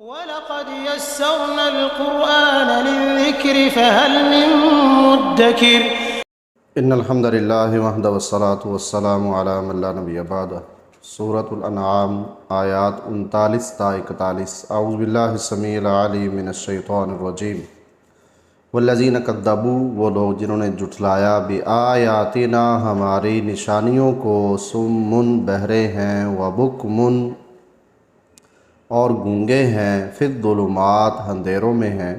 وَلَقَدْ يَسَّرْنَا الْقُرْآنَ لِلذِّكْرِ فَهَلْ مِن مُّدَّكِرٍ۔ ان الحمد للہ وحدہ والصلاة والسلام علی من لا نبی بعدہ۔ سورۃ الانعام آیات 39 تا 41۔ اعوذ باللہ السمیع العلیم من الشیطان الرجیم۔ والذین کذبوا، وہ لوگ جنہوں نے جھٹلایا، بآیاتنا، ہماری نشانیوں کو، صم، بہرے ہیں، وبکم، اور گونگے ہیں، فی الظلمات، اندھیروں میں ہیں،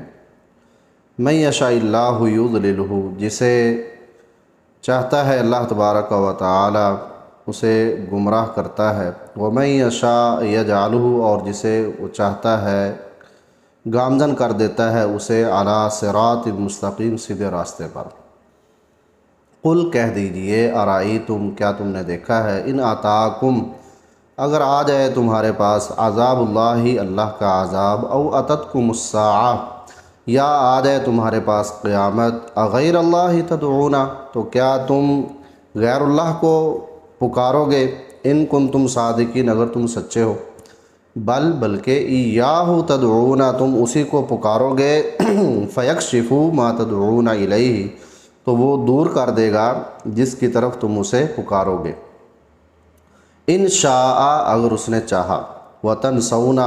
من یشاء اللہ یضللہ، جسے چاہتا ہے اللہ تبارک و تعالی اسے گمراہ کرتا ہے، ومن یشاء یجعلہ، اور جسے وہ چاہتا ہے گامزن کر دیتا ہے اسے، علی صراط مستقیم، سیدھے راستے پر۔ قل، کہہ دیجئے، ارائیتم، کیا تم نے دیکھا ہے، ان آتاکم، اگر آ جائے تمہارے پاس، عذاب اللہ، اللہ کا عذاب، او اتتکم الساعہ، یا آ جائے تمہارے پاس قیامت، اغیر اللہ تدعون، تو کیا تم غیر اللہ کو پکارو گے، ان کنتم صادقین، اگر تم سچے ہو، بلکہ ایاہ تدعون، تم اسی کو پکارو گے، فیکشف ما تدعون الیہ، تو وہ دور کر دے گا جس کی طرف تم اسے پکارو گے، ان شاء، اگر اس نے چاہا، وتنسون،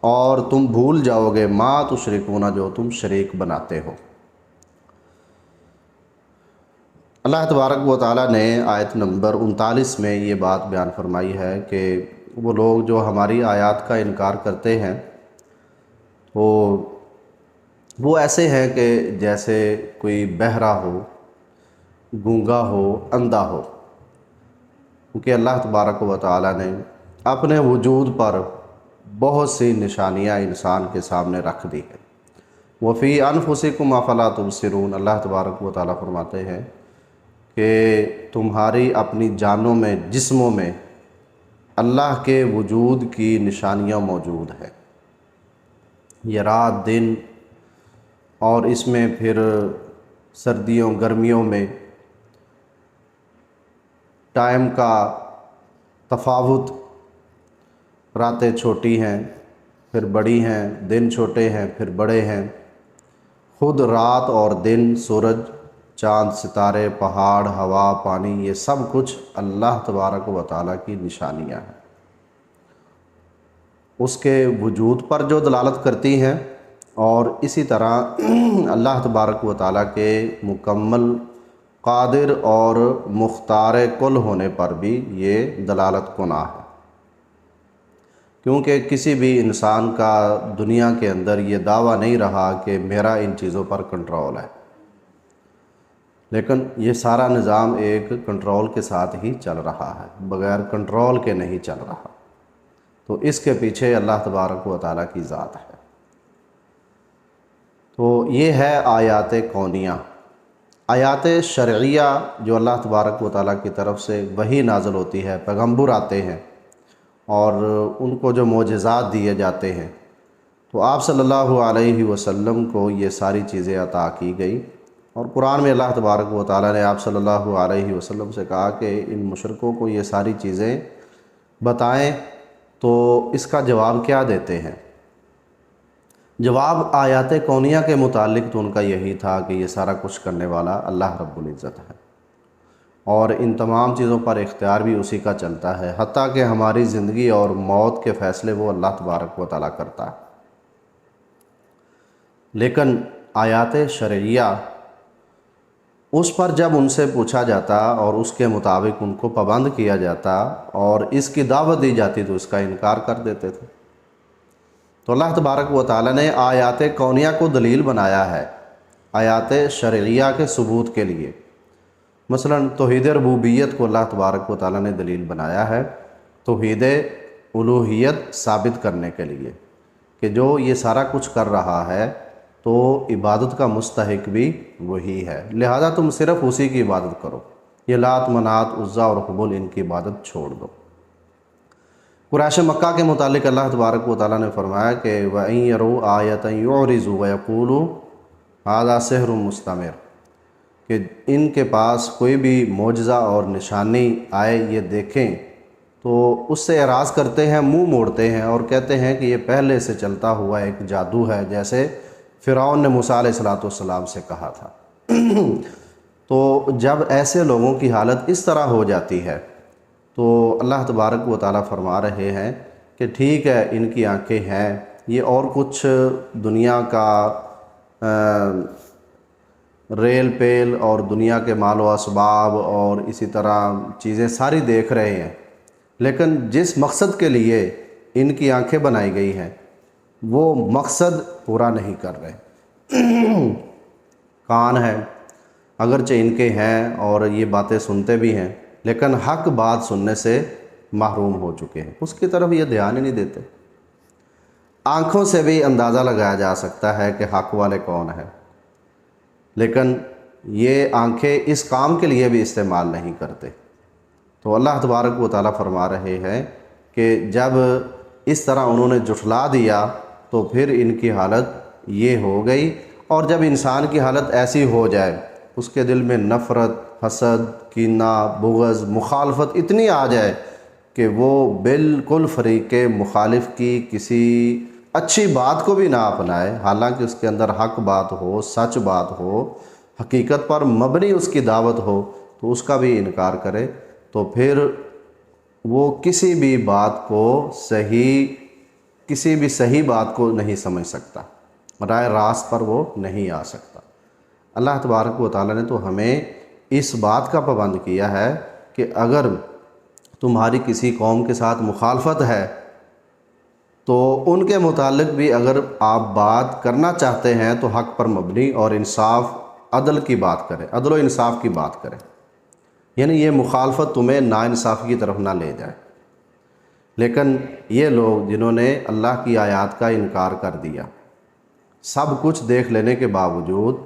اور تم بھول جاؤ گے، ما تشرکون، جو تم شریک بناتے ہو۔ اللہ تبارک و تعالیٰ نے آیت نمبر 39 میں یہ بات بیان فرمائی ہے کہ وہ لوگ جو ہماری آیات کا انکار کرتے ہیں وہ ایسے ہیں کہ جیسے کوئی بہرا ہو، گونگا ہو، اندھا ہو، کیونکہ اللہ تبارک و تعالیٰ نے اپنے وجود پر بہت سی نشانیاں انسان کے سامنے رکھ دی ہیں۔ وفی انفسکم افلا تبصرون، اللہ تبارک و تعالیٰ فرماتے ہیں کہ تمہاری اپنی جانوں میں، جسموں میں اللہ کے وجود کی نشانیاں موجود ہیں۔ یہ رات دن، اور اس میں پھر سردیوں گرمیوں میں ٹائم کا تفاوت، راتیں چھوٹی ہیں پھر بڑی ہیں، دن چھوٹے ہیں پھر بڑے ہیں، خود رات اور دن، سورج، چاند، ستارے، پہاڑ، ہوا، پانی، یہ سب کچھ اللہ تبارک و تعالیٰ کی نشانیاں ہیں، اس کے وجود پر جو دلالت کرتی ہیں، اور اسی طرح اللہ تبارک و تعالیٰ کے مکمل قادر اور مختار کل ہونے پر بھی یہ دلالت کناں ہے، کیونکہ کسی بھی انسان کا دنیا کے اندر یہ دعویٰ نہیں رہا کہ میرا ان چیزوں پر کنٹرول ہے، لیکن یہ سارا نظام ایک کنٹرول کے ساتھ ہی چل رہا ہے، بغیر کنٹرول کے نہیں چل رہا، تو اس کے پیچھے اللہ تبارک و تعالیٰ کی ذات ہے۔ تو یہ ہے آیات کونیہ۔ آیات شرعیہ جو اللہ تبارک و تعالیٰ کی طرف سے وحی نازل ہوتی ہے، پیغمبر آتے ہیں اور ان کو جو معجزات دیے جاتے ہیں، تو آپ صلی اللہ علیہ وسلم کو یہ ساری چیزیں عطا کی گئی، اور قرآن میں اللہ تبارک و تعالیٰ نے آپ صلی اللہ علیہ وسلم سے کہا کہ ان مشرکوں کو یہ ساری چیزیں بتائیں، تو اس کا جواب کیا دیتے ہیں؟ جواب آیات کونیہ کے متعلق تو ان کا یہی تھا کہ یہ سارا کچھ کرنے والا اللہ رب العزت ہے، اور ان تمام چیزوں پر اختیار بھی اسی کا چلتا ہے، حتیٰ کہ ہماری زندگی اور موت کے فیصلے وہ اللہ تبارک و تعالیٰ کرتا ہے۔ لیکن آیات شرعیہ، اس پر جب ان سے پوچھا جاتا اور اس کے مطابق ان کو پابند کیا جاتا اور اس کی دعوت دی جاتی تو اس کا انکار کر دیتے تھے۔ تو اللہ تبارک و تعالیٰ نے آیات کونیہ کو دلیل بنایا ہے آیات شرعیہ کے ثبوت کے لیے۔ مثلا توحید ربوبیت کو اللہ تبارک و تعالیٰ نے دلیل بنایا ہے توحید الوہیت ثابت کرنے کے لیے، کہ جو یہ سارا کچھ کر رہا ہے تو عبادت کا مستحق بھی وہی ہے، لہذا تم صرف اسی کی عبادت کرو، یہ لات، منات، عزا اور حبل، ان کی عبادت چھوڑ دو۔ قریش مکہ کے متعلق اللہ تبارک و تعالیٰ نے فرمایا کہ وَإِن يَرَوْا آیَةً يُعْرِضُوا وَيَقُولُوا هَذَا سِحْرٌ مُسْتَمِرٌ، کہ ان کے پاس کوئی بھی معجزہ اور نشانی آئے، یہ دیکھیں تو اس سے اعراض کرتے ہیں، منہ موڑتے ہیں اور کہتے ہیں کہ یہ پہلے سے چلتا ہوا ایک جادو ہے، جیسے فرعون نے موسیٰ علیہ السلام سے کہا تھا۔ تو جب ایسے لوگوں کی حالت اس طرح ہو جاتی ہے تو اللہ تبارک و تعالیٰ فرما رہے ہیں کہ ٹھیک ہے، ان کی آنکھیں ہیں، یہ اور کچھ دنیا کا ریل پیل اور دنیا کے مال و اسباب اور اسی طرح چیزیں ساری دیکھ رہے ہیں، لیکن جس مقصد کے لیے ان کی آنکھیں بنائی گئی ہیں وہ مقصد پورا نہیں کر رہے۔ کان ہے، اگرچہ ان کے ہیں اور یہ باتیں سنتے بھی ہیں، لیکن حق بات سننے سے محروم ہو چکے ہیں، اس کی طرف یہ دھیان ہی نہیں دیتے۔ آنکھوں سے بھی اندازہ لگایا جا سکتا ہے کہ حق والے کون ہیں، لیکن یہ آنکھیں اس کام کے لیے بھی استعمال نہیں کرتے۔ تو اللہ تبارک و تعالیٰ فرما رہے ہیں کہ جب اس طرح انہوں نے جھٹلا دیا تو پھر ان کی حالت یہ ہو گئی، اور جب انسان کی حالت ایسی ہو جائے، اس کے دل میں نفرت، حسد، کینہ، بغض، مخالفت اتنی آ جائے کہ وہ بالکل فریق مخالف کی کسی اچھی بات کو بھی نہ اپنائے، حالانکہ اس کے اندر حق بات ہو، سچ بات ہو، حقیقت پر مبنی اس کی دعوت ہو، تو اس کا بھی انکار کرے، تو پھر وہ کسی بھی بات کو کسی بھی صحیح بات کو نہیں سمجھ سکتا، راہ راست پر وہ نہیں آ سکتا۔ اللہ تبارک و تعالیٰ نے تو ہمیں اس بات کا پابند کیا ہے کہ اگر تمہاری کسی قوم کے ساتھ مخالفت ہے تو ان کے متعلق بھی اگر آپ بات کرنا چاہتے ہیں تو حق پر مبنی اور انصاف، عدل کی بات کریں، عدل و انصاف کی بات کریں، یعنی یہ مخالفت تمہیں ناانصافی کی طرف نہ لے جائے۔ لیکن یہ لوگ جنہوں نے اللہ کی آیات کا انکار کر دیا، سب کچھ دیکھ لینے کے باوجود،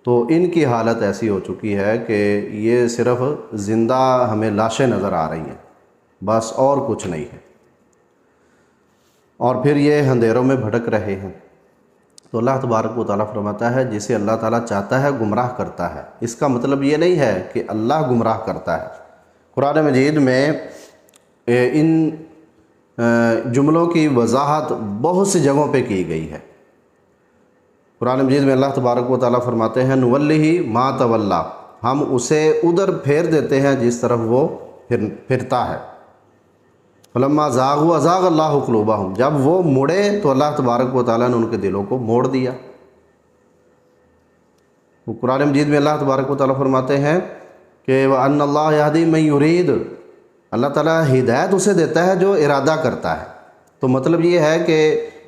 تو ان کی حالت ایسی ہو چکی ہے کہ یہ صرف زندہ ہمیں لاشیں نظر آ رہی ہیں، بس اور کچھ نہیں ہے، اور پھر یہ اندھیروں میں بھٹک رہے ہیں۔ تو اللہ تبارک و تعالیٰ فرماتا ہے جسے اللہ تعالیٰ چاہتا ہے گمراہ کرتا ہے۔ اس کا مطلب یہ نہیں ہے کہ اللہ گمراہ کرتا ہے۔ قرآن مجید میں ان جملوں کی وضاحت بہت سی جگہوں پہ کی گئی ہے۔ قرآن مجید میں اللہ تبارک و تعالیٰ فرماتے ہیں نولی ما تولا، ہم اسے ادھر پھیر دیتے ہیں جس طرف وہ پھرتا ہے۔ فلما زاغوا ازاغ اللہ قلوبہم، جب وہ مڑے تو اللہ تبارک و تعالیٰ نے ان کے دلوں کو موڑ دیا۔ قرآن مجید میں اللہ تبارک و تعالیٰ فرماتے ہیں کہ وَأَنَّ اللَّهَ يَهْدِي مَن يُرِيدُ، اللہ تعالیٰ ہدایت اسے دیتا ہے جو ارادہ کرتا ہے۔ تو مطلب یہ ہے کہ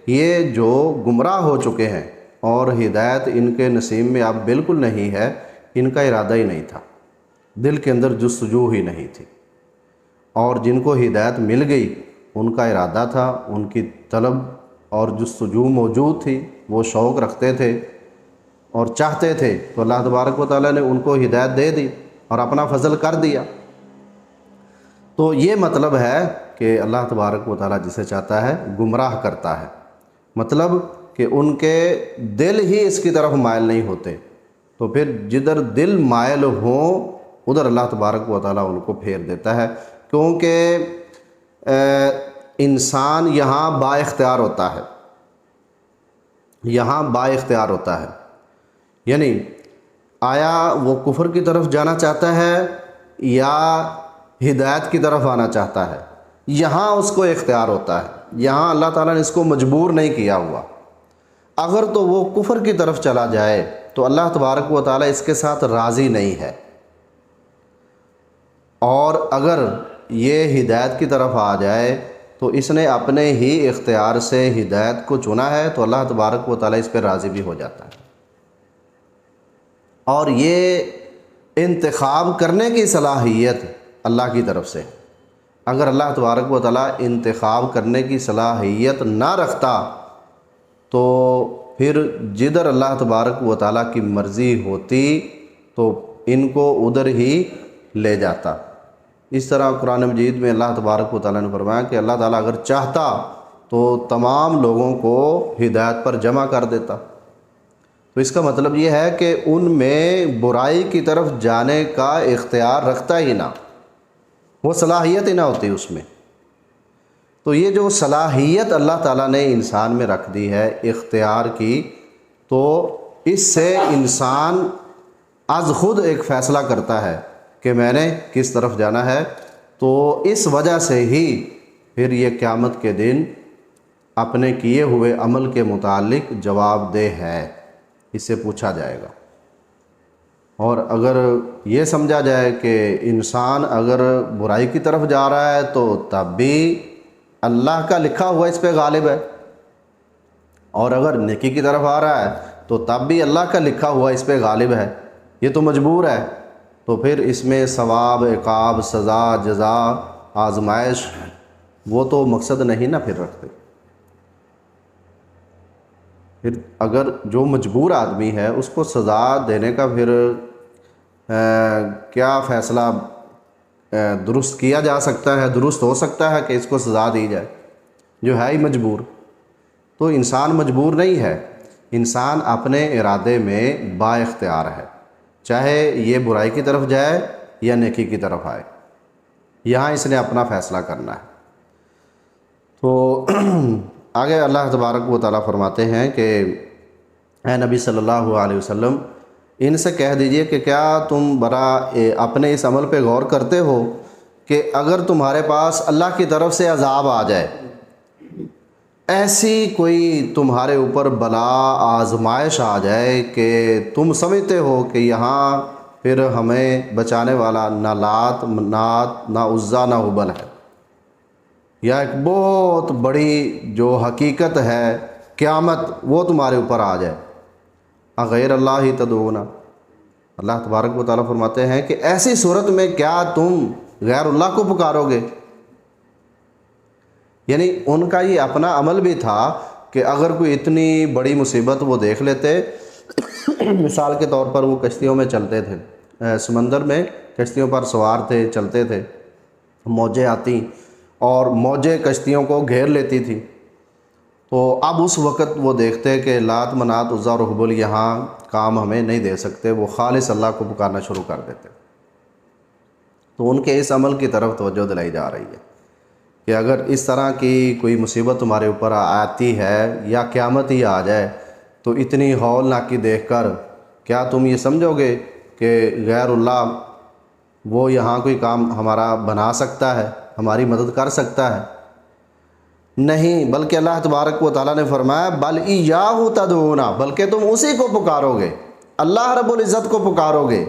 یہ جو گمراہ ہو چکے ہیں اور ہدایت ان کے نصیب میں اب بالکل نہیں ہے، ان کا ارادہ ہی نہیں تھا، دل کے اندر جستجو ہی نہیں تھی، اور جن کو ہدایت مل گئی ان کا ارادہ تھا، ان کی طلب اور جستجو موجود تھی، وہ شوق رکھتے تھے اور چاہتے تھے، تو اللہ تبارک و تعالیٰ نے ان کو ہدایت دے دی اور اپنا فضل کر دیا۔ تو یہ مطلب ہے کہ اللہ تبارک و تعالیٰ جسے چاہتا ہے گمراہ کرتا ہے، مطلب کہ ان کے دل ہی اس کی طرف مائل نہیں ہوتے، تو پھر جدھر دل مائل ہوں ادھر اللہ تبارک و تعالیٰ ان کو پھیر دیتا ہے، کیونکہ انسان یہاں با اختیار ہوتا ہے، یہاں با اختیار ہوتا ہے، یعنی آیا وہ کفر کی طرف جانا چاہتا ہے یا ہدایت کی طرف آنا چاہتا ہے، یہاں اس کو اختیار ہوتا ہے، یہاں اللہ تعالیٰ نے اس کو مجبور نہیں کیا ہوا۔ اگر تو وہ کفر کی طرف چلا جائے تو اللہ تبارک و تعالیٰ اس کے ساتھ راضی نہیں ہے، اور اگر یہ ہدایت کی طرف آ جائے تو اس نے اپنے ہی اختیار سے ہدایت کو چنا ہے، تو اللہ تبارک و تعالیٰ اس پہ راضی بھی ہو جاتا ہے۔ اور یہ انتخاب کرنے کی صلاحیت اللہ کی طرف سے، اگر اللہ تبارک و تعالیٰ انتخاب کرنے کی صلاحیت نہ رکھتا تو پھر جدھر اللہ تبارک و تعالیٰ کی مرضی ہوتی تو ان کو ادھر ہی لے جاتا۔ اس طرح قرآن مجید میں اللہ تبارک و تعالیٰ نے فرمایا کہ اللہ تعالیٰ اگر چاہتا تو تمام لوگوں کو ہدایت پر جمع کر دیتا۔ تو اس کا مطلب یہ ہے کہ ان میں برائی کی طرف جانے کا اختیار رکھتا ہی نہ، وہ صلاحیت ہی نہ ہوتی اس میں، تو یہ جو صلاحیت اللہ تعالیٰ نے انسان میں رکھ دی ہے اختیار کی، تو اس سے انسان از خود ایک فیصلہ کرتا ہے کہ میں نے کس طرف جانا ہے۔ تو اس وجہ سے ہی پھر یہ قیامت کے دن اپنے کیے ہوئے عمل کے متعلق جواب دہ ہے، اس سے پوچھا جائے گا۔ اور اگر یہ سمجھا جائے کہ انسان اگر برائی کی طرف جا رہا ہے تو تب بھی اللہ کا لکھا ہوا اس پہ غالب ہے، اور اگر نیکی کی طرف آ رہا ہے تو تب بھی اللہ کا لکھا ہوا اس پہ غالب ہے، یہ تو مجبور ہے۔ تو پھر اس میں ثواب، عقاب، سزا، جزا، آزمائش وہ تو مقصد نہیں نا پھر رکھتے۔ پھر اگر جو مجبور آدمی ہے اس کو سزا دینے کا پھر کیا فیصلہ درست کیا جا سکتا ہے، درست ہو سکتا ہے کہ اس کو سزا دی جائے جو ہے ہی مجبور؟ تو انسان مجبور نہیں ہے، انسان اپنے ارادے میں با اختیار ہے، چاہے یہ برائی کی طرف جائے یا نیکی کی طرف آئے، یہاں اس نے اپنا فیصلہ کرنا ہے۔ تو آگے اللہ تبارک و تعالیٰ فرماتے ہیں کہ اے نبی صلی اللہ علیہ وسلم، ان سے کہہ دیجئے کہ کیا تم اپنے اس عمل پہ غور کرتے ہو کہ اگر تمہارے پاس اللہ کی طرف سے عذاب آ جائے، ایسی کوئی تمہارے اوپر بلا آزمائش آ جائے کہ تم سمجھتے ہو کہ یہاں پھر ہمیں بچانے والا نہ لات، نہ عزا، نہ ہبل ہے، یا ایک بہت بڑی جو حقیقت ہے قیامت وہ تمہارے اوپر آ جائے، غیر اللہ ہی تدعون، اللہ تبارک و تعالیٰ فرماتے ہیں کہ ایسی صورت میں کیا تم غیر اللہ کو پکارو گے؟ یعنی ان کا یہ اپنا عمل بھی تھا کہ اگر کوئی اتنی بڑی مصیبت وہ دیکھ لیتے، مثال کے طور پر وہ کشتیوں میں چلتے تھے، سمندر میں کشتیوں پر سوار تھے، چلتے تھے، موجیں آتی اور موجیں کشتیوں کو گھیر لیتی تھی، تو اب اس وقت وہ دیکھتے کہ لات، منات، عزا اور ہبل یہاں کام ہمیں نہیں دے سکتے، وہ خالص اللہ کو پکارنا شروع کر دیتے۔ تو ان کے اس عمل کی طرف توجہ دلائی جا رہی ہے کہ اگر اس طرح کی کوئی مصیبت تمہارے اوپر آتی ہے یا قیامت ہی آ جائے تو اتنی ہولناکی دیکھ کر کیا تم یہ سمجھو گے کہ غیر اللہ وہ یہاں کوئی کام ہمارا بنا سکتا ہے، ہماری مدد کر سکتا ہے؟ نہیں، بلکہ اللہ تبارک و تعالیٰ نے فرمایا بل ایاہ تدعون، بلکہ تم اسی کو پکارو گے، اللہ رب العزت کو پکارو گے،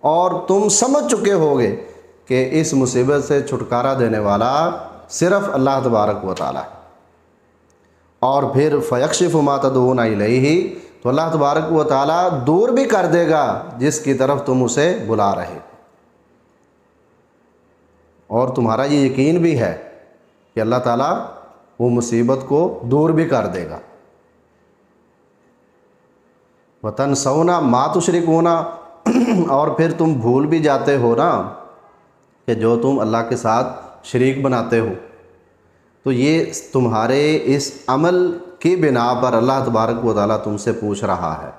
اور تم سمجھ چکے ہوگے کہ اس مصیبت سے چھٹکارا دینے والا صرف اللہ تبارک و تعالیٰ ہے۔ اور پھر فیکشف ما تدعون الیہ، تو اللہ تبارک و تعالیٰ دور بھی کر دے گا جس کی طرف تم اسے بلا رہے، اور تمہارا یہ یقین بھی ہے کہ اللہ تعالیٰ وہ مصیبت کو دور بھی کر دے گا۔ وَتَنْسَوْنَ مَا تُشْرِكُونَ، اور پھر تم بھول بھی جاتے ہو نا کہ جو تم اللہ کے ساتھ شریک بناتے ہو، تو یہ تمہارے اس عمل کی بنا پر اللہ تبارک و تعالیٰ تم سے پوچھ رہا ہے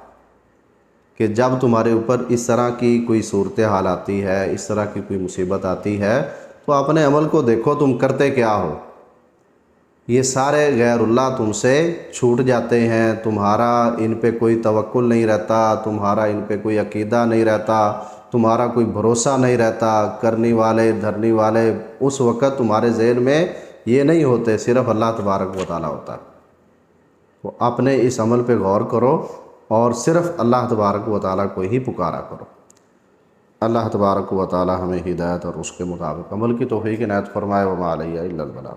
کہ جب تمہارے اوپر اس طرح کی کوئی صورتحال آتی ہے، اس طرح کی کوئی مصیبت آتی ہے، تو اپنے عمل کو دیکھو تم کرتے کیا ہو۔ یہ سارے غیر اللہ تم سے چھوٹ جاتے ہیں، تمہارا ان پہ کوئی توکل نہیں رہتا، تمہارا ان پہ کوئی عقیدہ نہیں رہتا، تمہارا کوئی بھروسہ نہیں رہتا، کرنے والے دھرنے والے اس وقت تمہارے ذہن میں یہ نہیں ہوتے، صرف اللہ تبارک و تعالیٰ ہوتا ہے۔ تو اپنے اس عمل پہ غور کرو اور صرف اللہ تبارک و تعالیٰ کو ہی پکارا کرو۔ اللہ تبارک و تعالیٰ ہمیں ہدایت اور اس کے مطابق عمل کی توفیق عنایت فرمائے، وما علیہ الا البلاغ۔